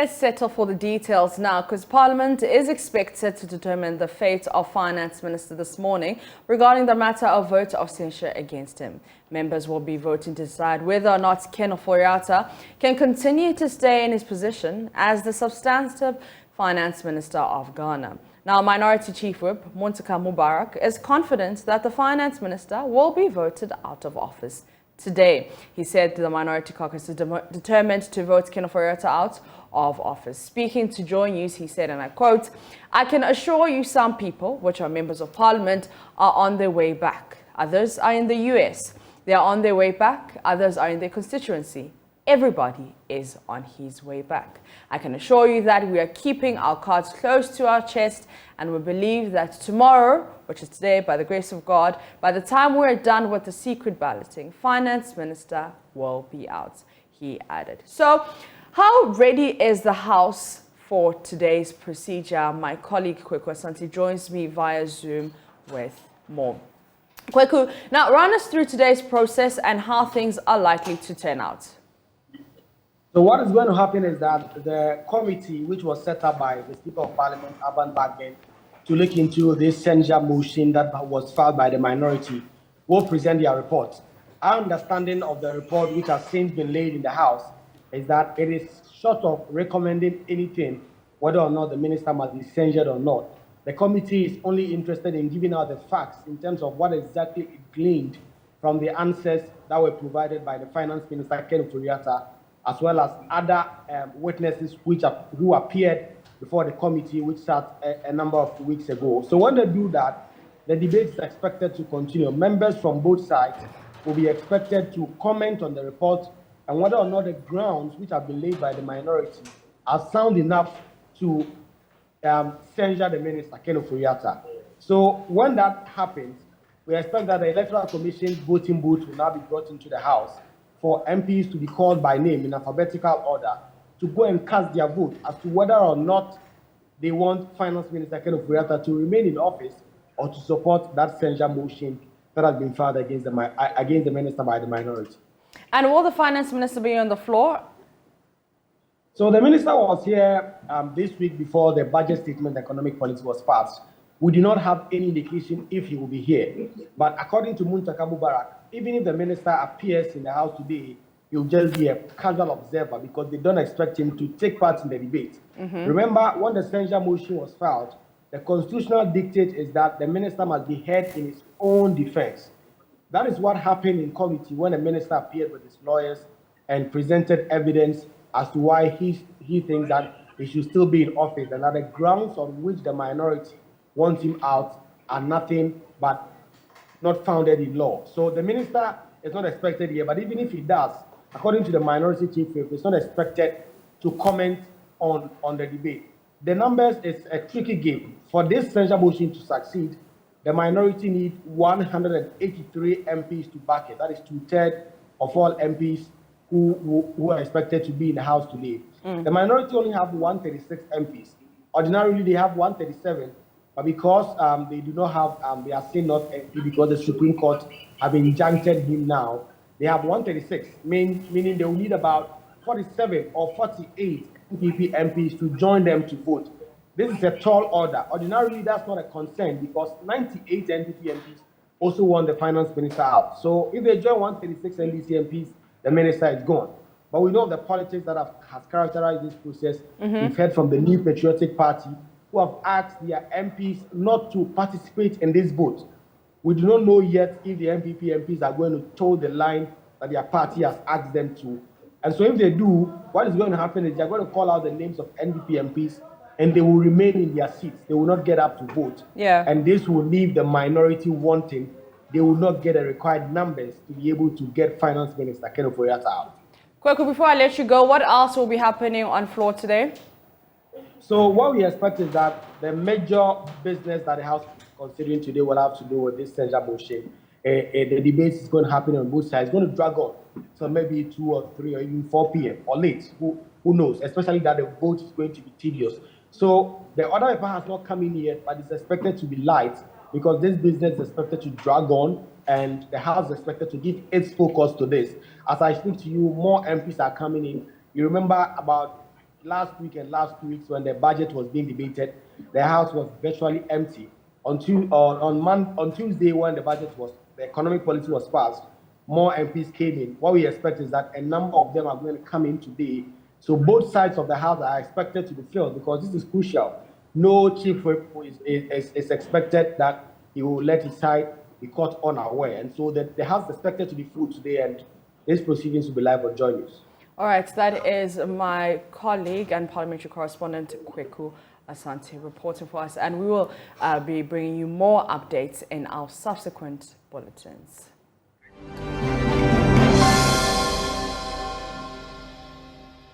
Let's settle for the details now, because Parliament is expected to determine the fate of Finance Minister this morning regarding the matter of vote of censure against him. Members will be voting to decide whether or not Ken Ofori-Atta can continue to stay in his position as the substantive Finance Minister of Ghana. Now, Minority Chief Whip Muntaka Mubarak is confident that the Finance Minister will be voted out of office today. He said the Minority Caucus is determined to vote Ken Ofori-Atta out of office. Speaking to Joy News, he said, and I quote, "I can assure you some people, which are members of Parliament, are on their way back. Others are in the US. They are on their way back. Others are in their constituency. Everybody is on his way back. I can assure you that we are keeping our cards close to our chest, and we believe that tomorrow, which is today, by the grace of God, by the time we're done with the secret balloting, Finance Minister will be out," he added. So, how ready is the House for today's procedure? My colleague Kweku Asante joins me via Zoom with more. Kweku, now run us through today's process and how things are likely to turn out. So what is going to happen is that the committee, which was set up by the Speaker of Parliament, Alban Bagbin, to look into this censure motion that was filed by the minority, will present their report. Our understanding of the report, which has since been laid in the House, is that it is short of recommending anything, whether or not the minister must be censured or not. The committee is only interested in giving out the facts in terms of what exactly it gleaned from the answers that were provided by the Finance Minister, Ken Ofori-Atta, as well as other witnesses who appeared before the committee, which sat a number of weeks ago. So when they do that, the debate is expected to continue. Members from both sides will be expected to comment on the report and whether or not the grounds which have been laid by the minority are sound enough to censure the minister, Ken Ofori-Atta. So when that happens, we expect that the Electoral Commission's voting booth will now be brought into the House for MPs to be called by name in alphabetical order to go and cast their vote as to whether or not they want Finance Minister Ken Ofori-Atta to remain in office or to support that censure motion that has been filed against the minister by the minority. And will the Finance Minister be on the floor? So the minister was here this week before the budget statement economic policy was passed. We do not have any indication if he will be here. But according to Muntaka Mubarak, even if the minister appears in the House today, he'll just be a casual observer because they don't expect him to take part in the debate. Remember, when the censure motion was filed, the constitutional dictate is that the minister must be heard in his own defense. That is what happened in committee when the minister appeared with his lawyers and presented evidence as to why he thinks that he should still be in office and that the grounds on which the minority wants him out are nothing but not founded in law. So the minister is not expected here, but even if he does, according to the minority chief whip, it's not expected to comment on the debate. The numbers is a tricky game. For this censure motion to succeed, the minority need 183 MPs to back it. That is 2/3 of all MPs who are expected to be in the House today. The minority only have 136 MPs. Ordinarily, they have 137, but because they do not have, they are still not MP because the Supreme Court have injuncted him now, they have 136, meaning they will need about 47 or 48 NPP MPs to join them to vote. This is a tall order. Ordinarily, that's not a concern because 98 NPP MPs also want the finance minister out. So if they join 136 NDC MPs, the minister is gone. But we know the politics that has characterized this process. We've heard from the New Patriotic Party who have asked their MPs not to participate in this vote. We do not know yet if the NPP MPs are going to toe the line that their party has asked them to. And so if they do, what is going to happen is they're going to call out the names of NPP MPs and they will remain in their seats. They will not get up to vote. Yeah. And this will leave the minority wanting. They will not get the required numbers to be able to get Finance Minister Ken Ofori-Atta out. Kweku, before I let you go, what else will be happening on floor today? So what we expect is that the major business that the House is considering today will have to do with this censure motion. The debate is going to happen on both sides. It's going to drag on. So maybe 2 or 3 or even 4 p.m. or late. Who knows? Especially that the vote is going to be tedious. So the order paper has not come in yet, but it's expected to be light because this business is expected to drag on and the House is expected to give its focus to this. As I speak to you, more MPs are coming in. You remember about last week and last 2 weeks when the budget was being debated, the House was virtually empty. On Tuesday, when the economic policy was passed, more MPs came in. What we expect is that a number of them are going to come in today. So both sides of the House are expected to be filled because this is crucial. No chief whip is expected that he will let his side be caught unaware. And so the House is expected to be full today, and these proceedings will be live on Joy News. All right, that is my colleague and parliamentary correspondent, Kweku Asante, reporting for us. And we will be bringing you more updates in our subsequent bulletins.